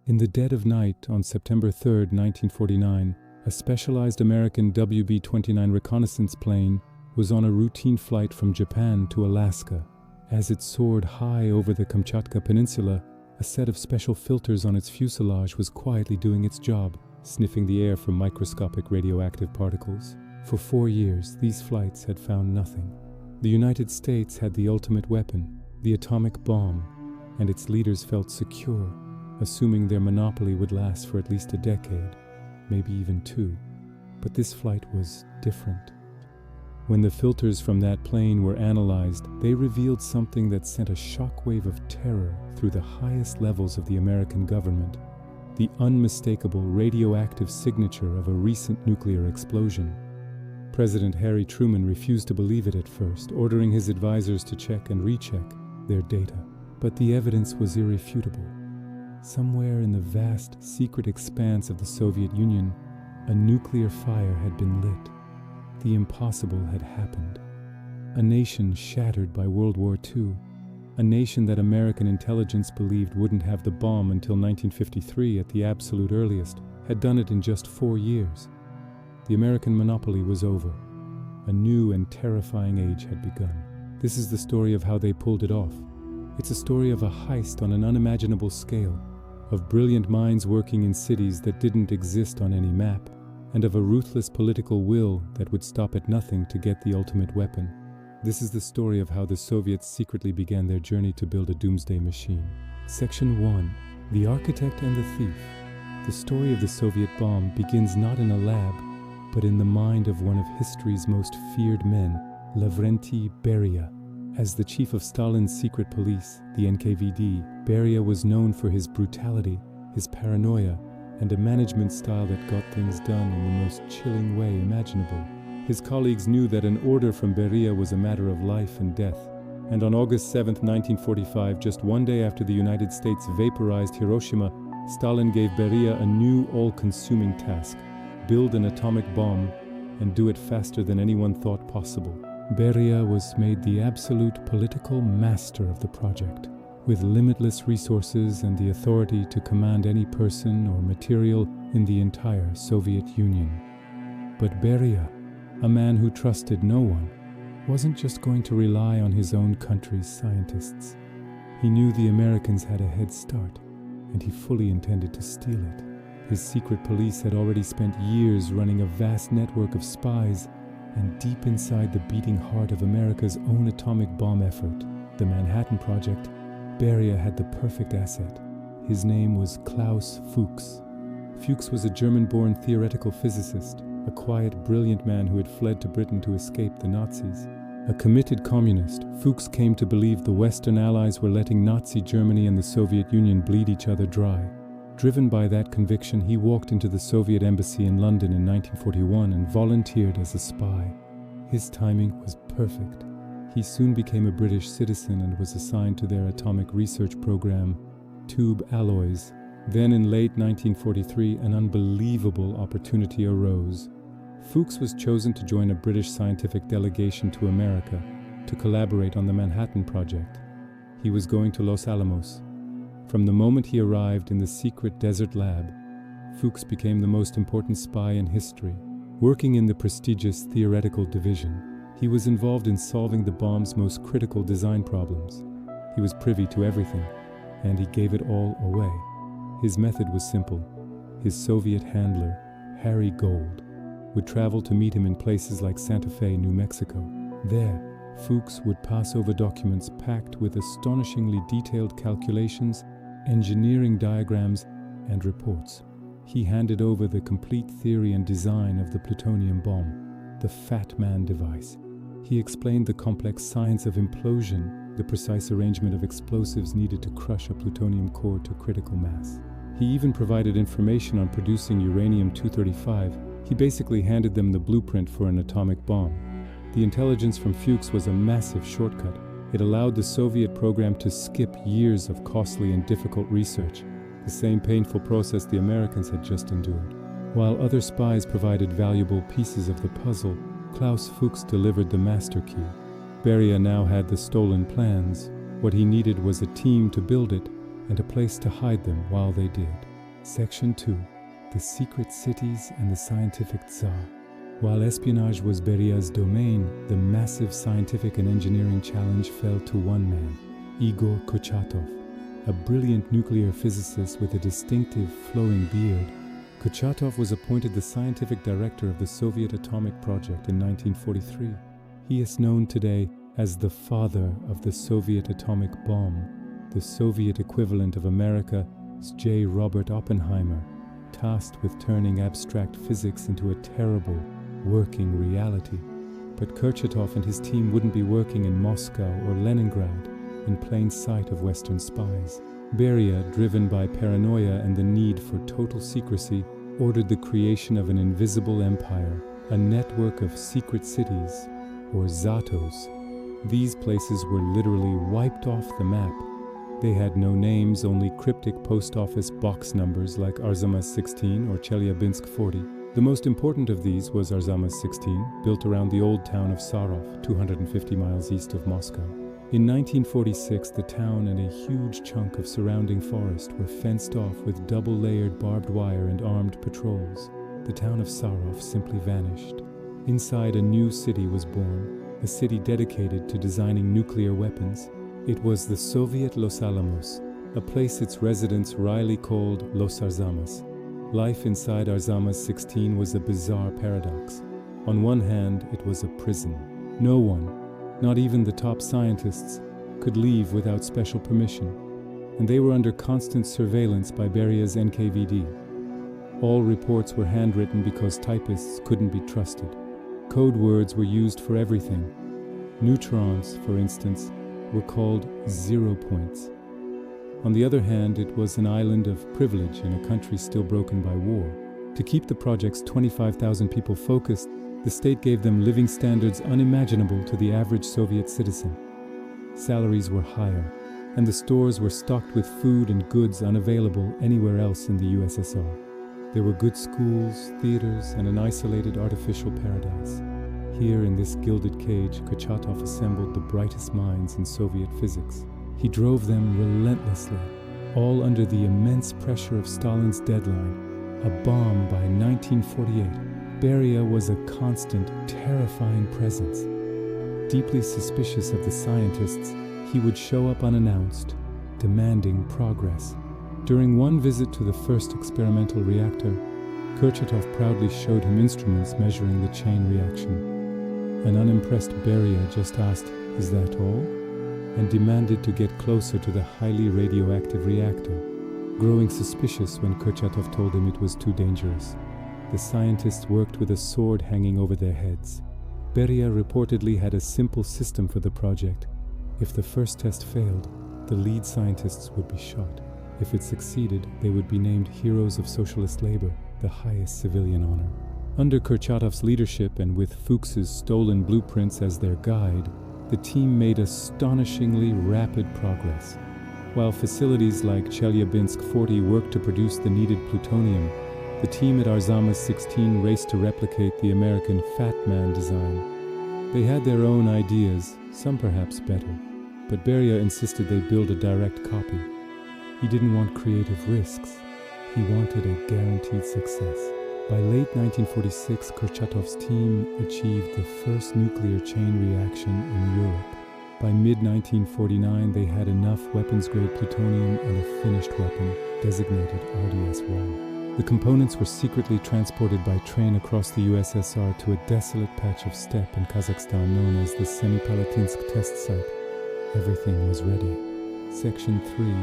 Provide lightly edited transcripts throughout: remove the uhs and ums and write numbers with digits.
In the dead of night on September 3, 1949, a specialized American WB-29 reconnaissance plane was on a routine flight from Japan to Alaska. As it soared high over the Kamchatka Peninsula, a set of special filters on its fuselage was quietly doing its job, sniffing the air for microscopic radioactive particles. For 4 years, these flights had found nothing. The United States had the ultimate weapon, the atomic bomb, and its leaders felt secure, assuming their monopoly would last for at least a decade, maybe even 2. But this flight was different. When the filters from that plane were analyzed, they revealed something that sent a shockwave of terror through the highest levels of the American government: the unmistakable radioactive signature of a recent nuclear explosion. President Harry Truman refused to believe it at first, ordering his advisors to check and recheck their data. But the evidence was irrefutable. Somewhere in the vast, secret expanse of the Soviet Union, a nuclear fire had been lit. The impossible had happened. A nation shattered by World War II, a nation that American intelligence believed wouldn't have the bomb until 1953 at the absolute earliest, had done it in just 4 years. The American monopoly was over. A new and terrifying age had begun. This is the story of how they pulled it off. It's a story of a heist on an unimaginable scale, of brilliant minds working in cities that didn't exist on any map, and of a ruthless political will that would stop at nothing to get the ultimate weapon. This is the story of how the Soviets secretly began their journey to build a doomsday machine. Section 1. The Architect and the Thief. The story of the Soviet bomb begins not in a lab, but in the mind of one of history's most feared men, Lavrenti Beria. As the chief of Stalin's secret police, the NKVD, Beria was known for his brutality, his paranoia, and a management style that got things done in the most chilling way imaginable. His colleagues knew that an order from Beria was a matter of life and death, and on August 7, 1945, just 1 day after the United States vaporized Hiroshima, Stalin gave Beria a new, all-consuming task: build an atomic bomb and do it faster than anyone thought possible. Beria was made the absolute political master of the project, with limitless resources and the authority to command any person or material in the entire Soviet Union. But Beria, a man who trusted no one, wasn't just going to rely on his own country's scientists. He knew the Americans had a head start, and he fully intended to steal it. His secret police had already spent years running a vast network of spies, and deep inside the beating heart of America's own atomic bomb effort, the Manhattan Project, Beria had the perfect asset. His name was Klaus Fuchs. Fuchs was a German-born theoretical physicist, a quiet, brilliant man who had fled to Britain to escape the Nazis. A committed communist, Fuchs came to believe the Western Allies were letting Nazi Germany and the Soviet Union bleed each other dry. Driven by that conviction, he walked into the Soviet embassy in London in 1941 and volunteered as a spy. His timing was perfect. He soon became a British citizen and was assigned to their atomic research program, Tube Alloys. Then in late 1943, an unbelievable opportunity arose. Fuchs was chosen to join a British scientific delegation to America to collaborate on the Manhattan Project. He was going to Los Alamos. From the moment he arrived in the secret desert lab, Fuchs became the most important spy in history. Working in the prestigious theoretical division, he was involved in solving the bomb's most critical design problems. He was privy to everything, and he gave it all away. His method was simple. His Soviet handler, Harry Gold, would travel to meet him in places like Santa Fe, New Mexico. There, Fuchs would pass over documents packed with astonishingly detailed calculations, engineering diagrams, and reports. He handed over the complete theory and design of the plutonium bomb, the Fat Man device. He explained the complex science of implosion, the precise arrangement of explosives needed to crush a plutonium core to critical mass. He even provided information on producing uranium-235. He basically handed them the blueprint for an atomic bomb. The intelligence from Fuchs was a massive shortcut. It allowed the Soviet program to skip years of costly and difficult research, the same painful process the Americans had just endured. While other spies provided valuable pieces of the puzzle, Klaus Fuchs delivered the master key. Beria now had the stolen plans. What he needed was a team to build it and a place to hide them while they did. Section 2. The Secret Cities and the Scientific Tsar. While espionage was Beria's domain, the massive scientific and engineering challenge fell to one man, Igor Kurchatov, a brilliant nuclear physicist with a distinctive flowing beard. Kurchatov was appointed the scientific director of the Soviet atomic project in 1943. He is known today as the father of the Soviet atomic bomb, the Soviet equivalent of America's J. Robert Oppenheimer, tasked with turning abstract physics into a terrible, working reality. But Kurchatov and his team wouldn't be working in Moscow or Leningrad, in plain sight of Western spies. Beria, driven by paranoia and the need for total secrecy, ordered the creation of an invisible empire, a network of secret cities, or Zatos. These places were literally wiped off the map. They had no names, only cryptic post office box numbers like Arzamas 16 or Chelyabinsk 40. The most important of these was Arzamas 16, built around the old town of Sarov, 250 miles east of Moscow. In 1946, the town and a huge chunk of surrounding forest were fenced off with double-layered barbed wire and armed patrols. The town of Sarov simply vanished. Inside, a new city was born, a city dedicated to designing nuclear weapons. It was the Soviet Los Alamos, a place its residents wryly called Los Arzamas. Life inside Arzamas 16 was a bizarre paradox. On one hand, it was a prison. No one, not even the top scientists, could leave without special permission, and they were under constant surveillance by Beria's NKVD. All reports were handwritten because typists couldn't be trusted. Code words were used for everything. Neutrons, for instance, were called 0 points. On the other hand, it was an island of privilege in a country still broken by war. To keep the project's 25,000 people focused, the state gave them living standards unimaginable to the average Soviet citizen. Salaries were higher, and the stores were stocked with food and goods unavailable anywhere else in the USSR. There were good schools, theaters, and an isolated artificial paradise. Here in this gilded cage, Kurchatov assembled the brightest minds in Soviet physics. He drove them relentlessly, all under the immense pressure of Stalin's deadline, a bomb by 1948. Beria was a constant, terrifying presence. Deeply suspicious of the scientists, he would show up unannounced, demanding progress. During one visit to the first experimental reactor, Kurchatov proudly showed him instruments measuring the chain reaction. An unimpressed Beria just asked, "Is that all?" and demanded to get closer to the highly radioactive reactor, growing suspicious when Kurchatov told him it was too dangerous. The scientists worked with a sword hanging over their heads. Beria reportedly had a simple system for the project. If the first test failed, the lead scientists would be shot. If it succeeded, they would be named Heroes of Socialist Labor, the highest civilian honor. Under Kurchatov's leadership and with Fuchs's stolen blueprints as their guide, the team made astonishingly rapid progress. While facilities like Chelyabinsk 40 worked to produce the needed plutonium, the team at Arzamas 16 raced to replicate the American Fat Man design. They had their own ideas, some perhaps better, but Beria insisted they build a direct copy. He didn't want creative risks. He wanted a guaranteed success. By late 1946, Kurchatov's team achieved the first nuclear chain reaction in Europe. By mid-1949, they had enough weapons-grade plutonium and a finished weapon, designated RDS-1. The components were secretly transported by train across the USSR to a desolate patch of steppe in Kazakhstan known as the Semipalatinsk test site. Everything was ready. Section 3.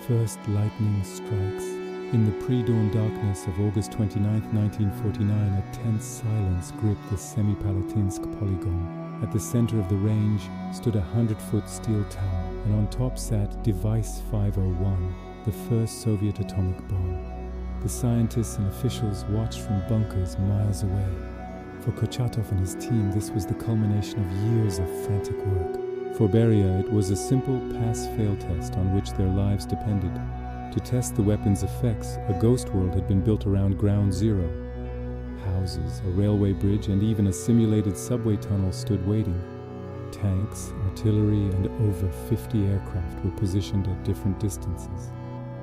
First lightning strikes. In the pre-dawn darkness of August 29, 1949, a tense silence gripped the Semipalatinsk polygon. At the center of the range stood a 100-foot steel tower, and on top sat Device 501, the first Soviet atomic bomb. The scientists and officials watched from bunkers miles away. For Kurchatov and his team, this was the culmination of years of frantic work. For Beria, it was a simple pass-fail test on which their lives depended. To test the weapon's effects, a ghost world had been built around Ground Zero. Houses, a railway bridge, and even a simulated subway tunnel stood waiting. Tanks, artillery, and over 50 aircraft were positioned at different distances.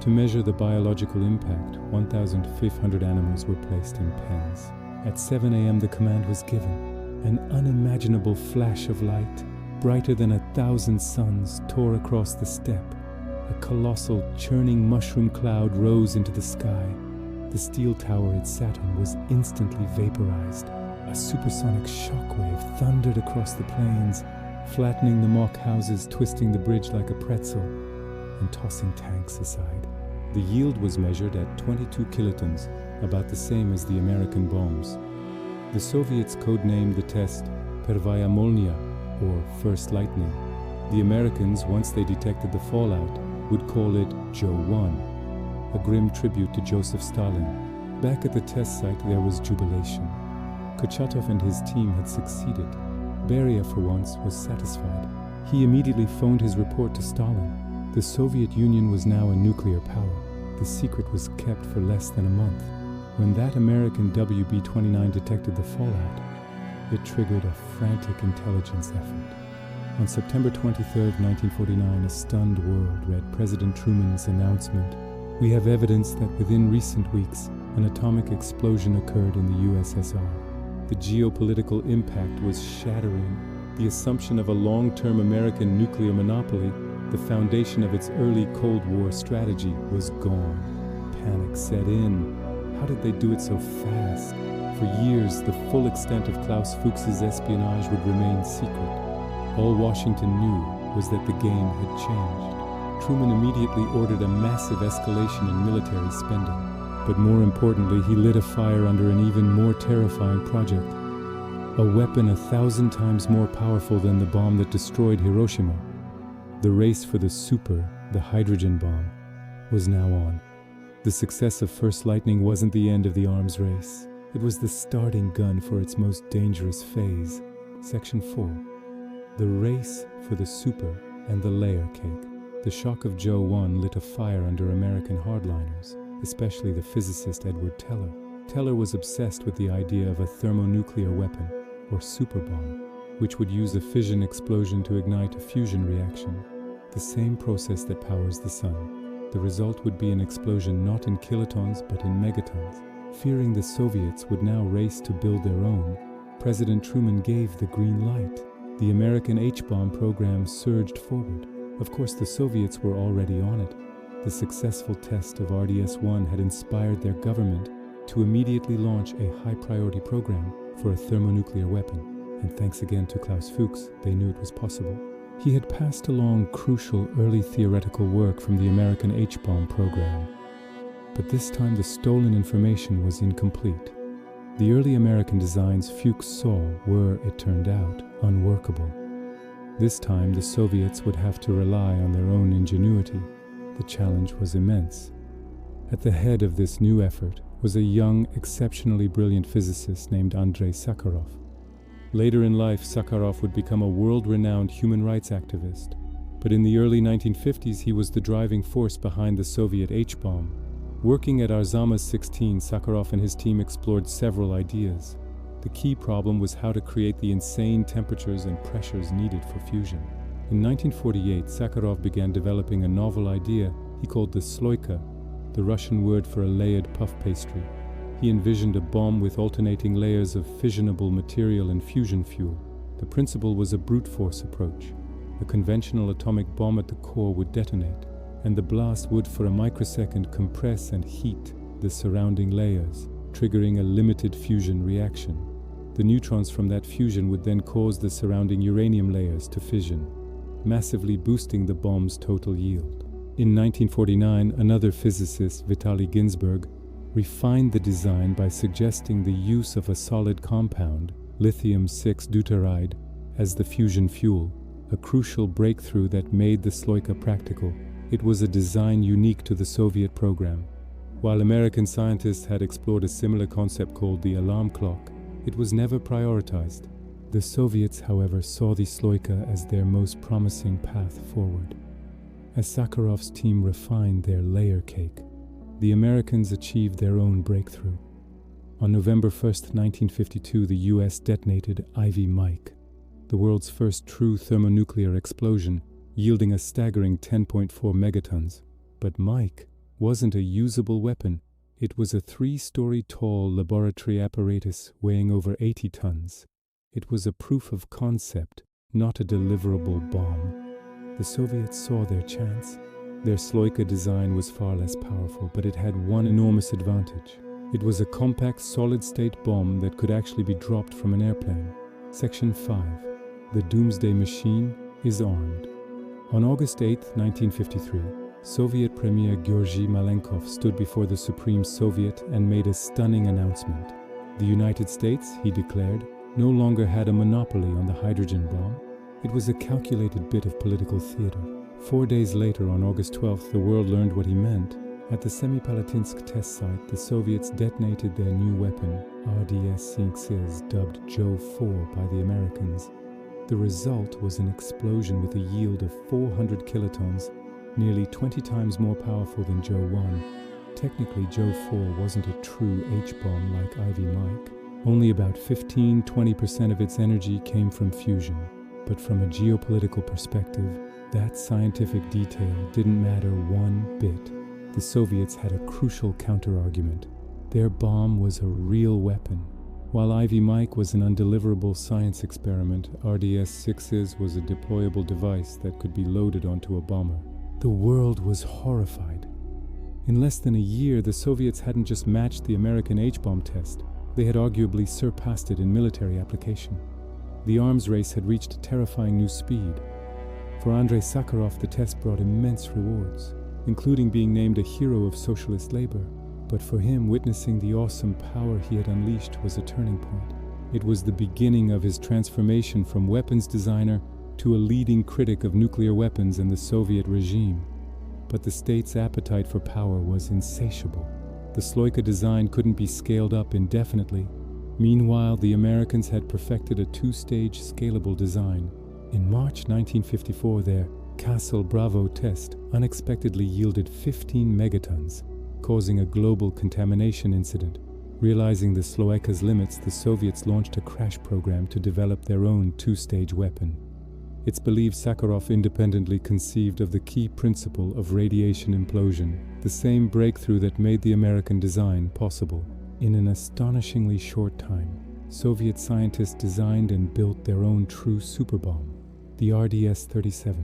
To measure the biological impact, 1,500 animals were placed in pens. At 7 a.m. the command was given. An unimaginable flash of light, brighter than 1,000 suns, tore across the steppe. A colossal, churning mushroom cloud rose into the sky. The steel tower it sat on was instantly vaporized. A supersonic shockwave thundered across the plains, flattening the mock houses, twisting the bridge like a pretzel, and tossing tanks aside. The yield was measured at 22 kilotons, about the same as the American bombs. The Soviets codenamed the test Первая молния, or First Lightning. The Americans, once they detected the fallout, would call it Joe 1, a grim tribute to Joseph Stalin. Back at the test site there was jubilation. Kurchatov and his team had succeeded. Beria, for once, was satisfied. He immediately phoned his report to Stalin. The Soviet Union was now a nuclear power. The secret was kept for less than a month. When that American WB-29 detected the fallout, it triggered a frantic intelligence effort. On September 23, 1949, a stunned world read President Truman's announcement. We have evidence that within recent weeks, an atomic explosion occurred in the USSR. The geopolitical impact was shattering. The assumption of a long-term American nuclear monopoly, the foundation of its early Cold War strategy, was gone. Panic set in. How did they do it so fast? For years, the full extent of Klaus Fuchs's espionage would remain secret. All Washington knew was that the game had changed. Truman immediately ordered a massive escalation in military spending. But more importantly, he lit a fire under an even more terrifying project. A weapon 1,000 times more powerful than the bomb that destroyed Hiroshima. The race for the super, the hydrogen bomb, was now on. The success of First Lightning wasn't the end of the arms race. It was the starting gun for its most dangerous phase. Section 4. The race for the super and the layer cake. The shock of Joe 1 lit a fire under American hardliners, especially the physicist Edward Teller. Teller was obsessed with the idea of a thermonuclear weapon, or superbomb, which would use a fission explosion to ignite a fusion reaction, the same process that powers the sun. The result would be an explosion not in kilotons but in megatons. Fearing the Soviets would now race to build their own, President Truman gave the green light. The American H-bomb program surged forward. Of course, the Soviets were already on it. The successful test of RDS-1 had inspired their government to immediately launch a high-priority program for a thermonuclear weapon. And thanks again to Klaus Fuchs, they knew it was possible. He had passed along crucial early theoretical work from the American H-bomb program. But this time the stolen information was incomplete. The early American designs Fuchs saw were, it turned out, unworkable. This time the Soviets would have to rely on their own ingenuity. The challenge was immense. At the head of this new effort was a young, exceptionally brilliant physicist named Andrei Sakharov. Later in life, Sakharov would become a world-renowned human rights activist. But in the early 1950s, he was the driving force behind the Soviet H-bomb. Working at Arzamas-16, Sakharov and his team explored several ideas. The key problem was how to create the insane temperatures and pressures needed for fusion. In 1948, Sakharov began developing a novel idea he called the sloika, the Russian word for a layered puff pastry. He envisioned a bomb with alternating layers of fissionable material and fusion fuel. The principle was a brute force approach. A conventional atomic bomb at the core would detonate, and the blast would for a microsecond compress and heat the surrounding layers, triggering a limited fusion reaction. The neutrons from that fusion would then cause the surrounding uranium layers to fission, massively boosting the bomb's total yield. In 1949, another physicist, Vitaly Ginzburg, refined the design by suggesting the use of a solid compound, lithium-6 deuteride, as the fusion fuel, a crucial breakthrough that made the sloika practical. It was a design unique to the Soviet program. While American scientists had explored a similar concept called the alarm clock, it was never prioritized. The Soviets, however, saw the sloika as their most promising path forward. As Sakharov's team refined their layer cake, the Americans achieved their own breakthrough. On November 1, 1952, the US detonated Ivy Mike, the world's first true thermonuclear explosion, yielding a staggering 10.4 megatons. But Mike wasn't a usable weapon. It was a 3-story tall laboratory apparatus weighing over 80 tons. It was a proof of concept, not a deliverable bomb. The Soviets saw their chance. Their Sloika design was far less powerful, but it had one enormous advantage. It was a compact solid-state bomb that could actually be dropped from an airplane. Section 5. The Doomsday machine is armed. On August 8, 1953, Soviet Premier Georgy Malenkov stood before the Supreme Soviet and made a stunning announcement. The United States, he declared, no longer had a monopoly on the hydrogen bomb. It was a calculated bit of political theater. 4 days later, on August 12th, the world learned what he meant. At the Semipalatinsk test site, the Soviets detonated their new weapon, RDS-6, dubbed Joe 4 by the Americans. The result was an explosion with a yield of 400 kilotons, nearly 20 times more powerful than Joe 1. Technically, Joe 4 wasn't a true H-bomb like Ivy Mike. Only about 15–20% of its energy came from fusion. But from a geopolitical perspective, that scientific detail didn't matter one bit. The Soviets had a crucial counter-argument. Their bomb was a real weapon. While Ivy Mike was an undeliverable science experiment, RDS-6 was a deployable device that could be loaded onto a bomber. The world was horrified. In less than a year, the Soviets hadn't just matched the American H-bomb test, they had arguably surpassed it in military application. The arms race had reached a terrifying new speed. For Andrei Sakharov, the test brought immense rewards, including being named a hero of socialist labor. But for him, witnessing the awesome power he had unleashed was a turning point. It was the beginning of his transformation from weapons designer to a leading critic of nuclear weapons and the Soviet regime. But the state's appetite for power was insatiable. The Sloika design couldn't be scaled up indefinitely. Meanwhile, the Americans had perfected a 2-stage scalable design. In March 1954, their Castle Bravo test unexpectedly yielded 15 megatons, causing a global contamination incident. Realizing the Sloika's limits, the Soviets launched a crash program to develop their own 2-stage weapon. It's believed Sakharov independently conceived of the key principle of radiation implosion, the same breakthrough that made the American design possible. In an astonishingly short time, Soviet scientists designed and built their own true superbomb, the RDS-37.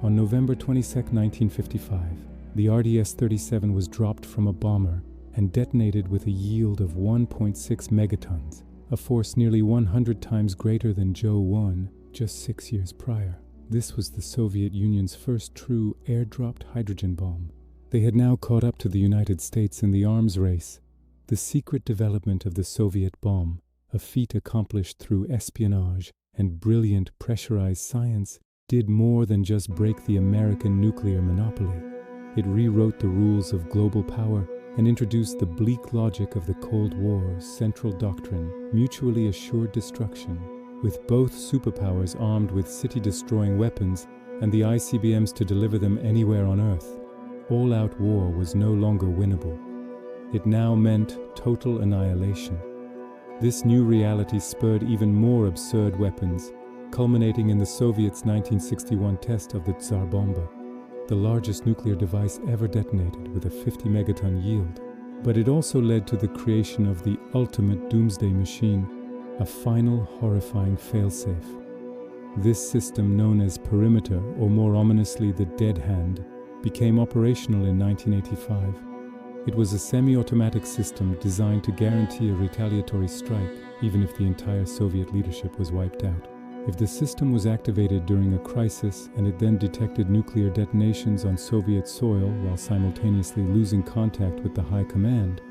On November 22, 1955, the RDS-37 was dropped from a bomber and detonated with a yield of 1.6 megatons, a force nearly 100 times greater than Joe 1 just 6 years prior. This was the Soviet Union's first true air-dropped hydrogen bomb. They had now caught up to the United States in the arms race. The secret development of the Soviet bomb, a feat accomplished through espionage and brilliant pressurized science, did more than just break the American nuclear monopoly. It rewrote the rules of global power and introduced the bleak logic of the Cold War's central doctrine, mutually assured destruction. With both superpowers armed with city-destroying weapons and the ICBMs to deliver them anywhere on Earth, all-out war was no longer winnable. It now meant total annihilation. This new reality spurred even more absurd weapons, culminating in the Soviets' 1961 test of the Tsar Bomba, the largest nuclear device ever detonated with a 50 megaton yield. But it also led to the creation of the ultimate Doomsday machine, a final horrifying failsafe. This system, known as Perimeter, or more ominously the Dead Hand, became operational in 1985. It was a semi-automatic system designed to guarantee a retaliatory strike, even if the entire Soviet leadership was wiped out. If the system was activated during a crisis and it then detected nuclear detonations on Soviet soil while simultaneously losing contact with the high command,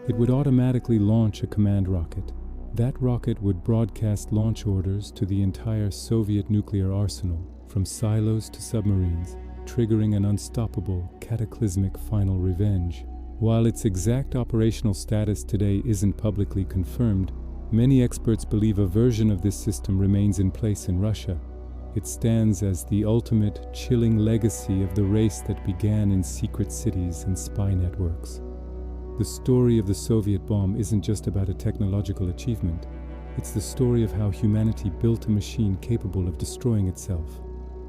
it would automatically launch a command rocket. That rocket would broadcast launch orders to the entire Soviet nuclear arsenal, from silos to submarines, triggering an unstoppable, cataclysmic final revenge. While its exact operational status today isn't publicly confirmed, many experts believe a version of this system remains in place in Russia. It stands as the ultimate, chilling legacy of the race that began in secret cities and spy networks. The story of the Soviet bomb isn't just about a technological achievement. It's the story of how humanity built a machine capable of destroying itself,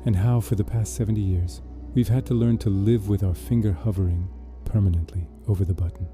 and how, for the past 70 years, we've had to learn to live with our finger hovering, permanently over the button.